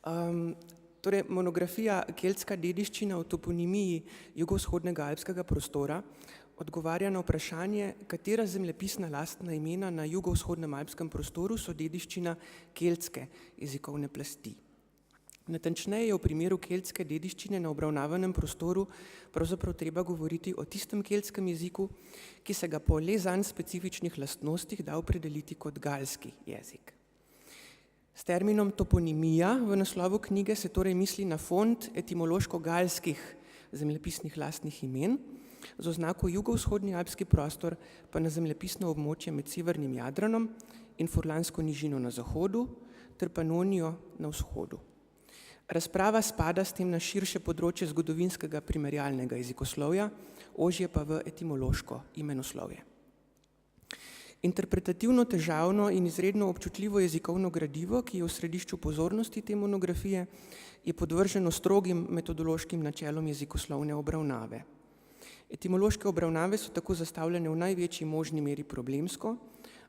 Torej, monografija Keltska dediščina v toponimiji jugovzhodnega alpskega prostora odgovarja na vprašanje, katera zemljepisna lastna imena na jugovzhodnem alpskem prostoru so dediščina keltske jezikovne plasti. Natančneje je v primeru keltske dediščine na obravnavanem prostoru pravzaprav treba govoriti o tistem keltskem jeziku, ki se ga po le zanj specifičnih lastnostih da opredeliti kot galski jezik. S terminom toponimija v naslovu knjige se torej misli na fond etimološko-galskih zemljepisnih lastnih imen, z oznako jugovzhodni alpski prostor pa na zemljepisno območje med severnim Jadranom in Furlansko nižino na zahodu ter Panonijo na vzhodu. Razprava spada s tem na širše področje zgodovinskega primerjalnega jezikoslovja, ožje pa v etimološko imenoslovje. Interpretativno težavno in izredno občutljivo jezikovno gradivo, ki je v središču pozornosti te monografije, je podvrženo strogim metodološkim načelom jezikoslovne obravnave. Etimološke obravnave so tako zastavljene v največji možni meri problemsko,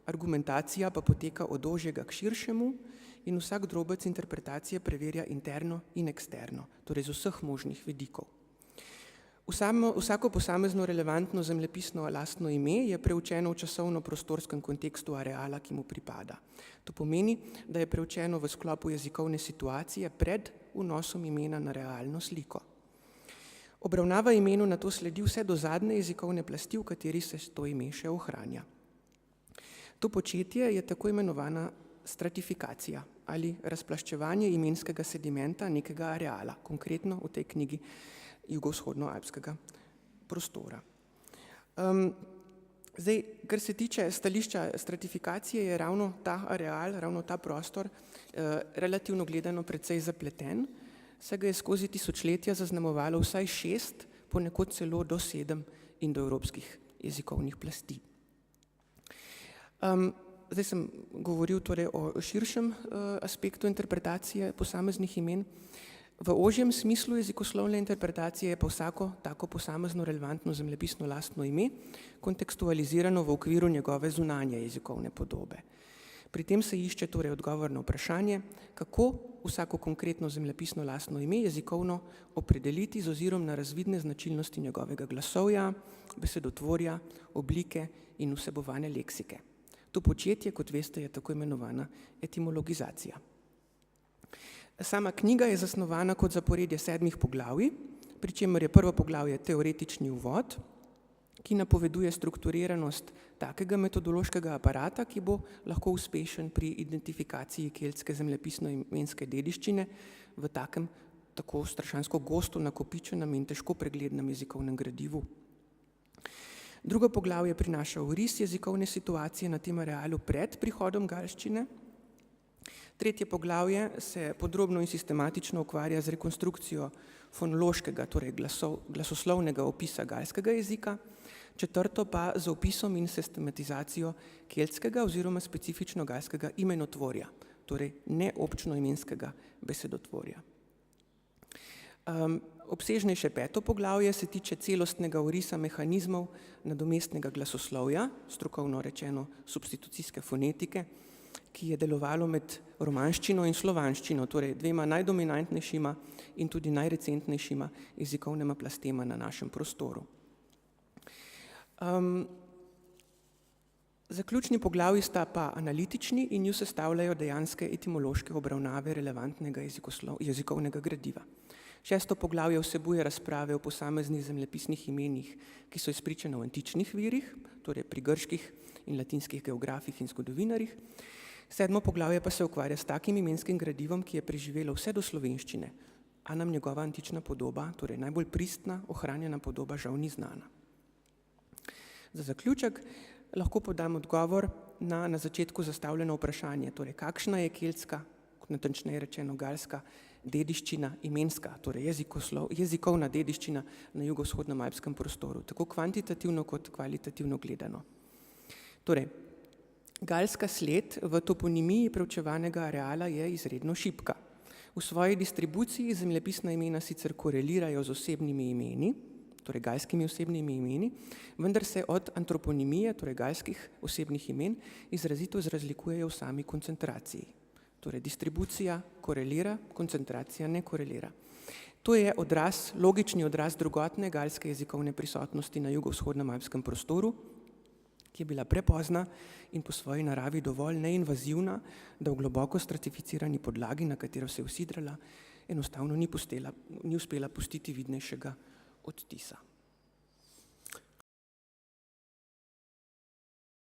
argumentacija pa poteka od ožjega k širšemu in vsak drobec interpretacije preverja interno in eksterno, torej z vseh možnih vidikov. Vsako posamezno relevantno zemljepisno lastno ime je preučeno v časovno-prostorskem kontekstu areala, ki mu pripada. To pomeni, da je preučeno v sklopu jezikovne situacije pred vnosom imena na realno sliko. Obravnava imenu nato sledi vse do zadnje jezikovne plasti, v kateri se to ime še ohranja. To početje je tako imenovana stratifikacija ali razplaščevanje imenskega sedimenta nekega areala, konkretno v tej knjigi jugovzhodno-alpskega prostora. Kar se tiče stališča stratifikacije, je ravno ta areal, ravno ta prostor relativno gledano precej zapleten, saj ga je skozi tisočletja zaznamovalo vsaj 6, ponekod celo do 7 indoevropskih jezikovnih plasti. Zdaj sem govoril torej o širšem aspektu interpretacije posameznih imen. V ožjem smislu jezikoslovne interpretacije je pa vsako tako posamezno relevantno zemljepisno lastno ime kontekstualizirano v okviru njegove zunanje jezikovne podobe. Pri tem se išče torej odgovor na vprašanje, kako vsako konkretno zemljepisno lastno ime jezikovno opredeliti z ozirom na razvidne značilnosti njegovega glasovja, besedotvorja, oblike in vsebovane leksike. To početje, kot veste, je tako imenovana etimologizacija. Sama knjiga je zasnovana kot zaporedje 7 poglavij, pri čemer je prvo poglavje teoretični uvod, ki napoveduje strukturiranost takega metodološkega aparata, ki bo lahko uspešen pri identifikaciji keltske zemljepisno-imenske dediščine v takem tako strašansko gosto nakopičenem in težko preglednem jezikovnem gradivu. Drugo poglavje prinaša oris jezikovne situacije na tem arealu pred prihodom galščine. Tretje poglavje se podrobno in sistematično ukvarja z rekonstrukcijo fonološkega, torej glasoslovnega opisa galskega jezika, četrto pa z opisom in sistematizacijo keltskega oziroma specifično galskega imenotvorja, torej neobčno imenskega besedotvorja. Obsežnejše 5. poglavje se tiče celostnega orisa mehanizmov nadomestnega glasoslovja, strokovno rečeno substitucijske fonetike, ki je delovalo med romanščino in slovanščino, torej 2 najdominantnejšima in tudi najrecentnejšima jezikovnima plastema na našem prostoru. Zaključni poglavji sta pa analitični in ju sestavljajo dejanske etimološke obravnave relevantnega jezikovnega gradiva. 6. poglavje vsebuje razprave o posameznih zemljepisnih imenih, ki so izpričane v antičnih virih, torej pri grških in latinskih geografih in zgodovinarjih. 7. poglavje pa se ukvarja s takim imenskim gradivom, ki je preživelo vse do slovenščine, a nam njegova antična podoba, torej najbolj pristna, ohranjena podoba, žal ni znana. Za zaključek lahko podam odgovor na začetku zastavljeno vprašanje, torej kakšna je keltska, natančneje rečeno galska, dediščina imenska, torej jezikovna dediščina na jugovzhodnem alpskem prostoru, tako kvantitativno kot kvalitativno gledano. Torej, galska sled v toponimiji preučevanega areala je izredno šibka. V svoji distribuciji zemljepisna imena sicer korelirajo z osebnimi imeni, torej galskimi osebnimi imeni, vendar se od antroponimije, torej galskih osebnih imen, izrazito razlikujejo v sami koncentraciji. Torej, distribucija korelira, koncentracija ne korelira. To je odraz, logični odraz drugotne galske jezikovne prisotnosti na jugovzhodnem alpskem prostoru, ki je bila prepozna in po svoji naravi dovolj neinvazivna, da v globoko stratificirani podlagi, na katero se je usidrala, enostavno ni uspela pustiti vidnejšega odtisa.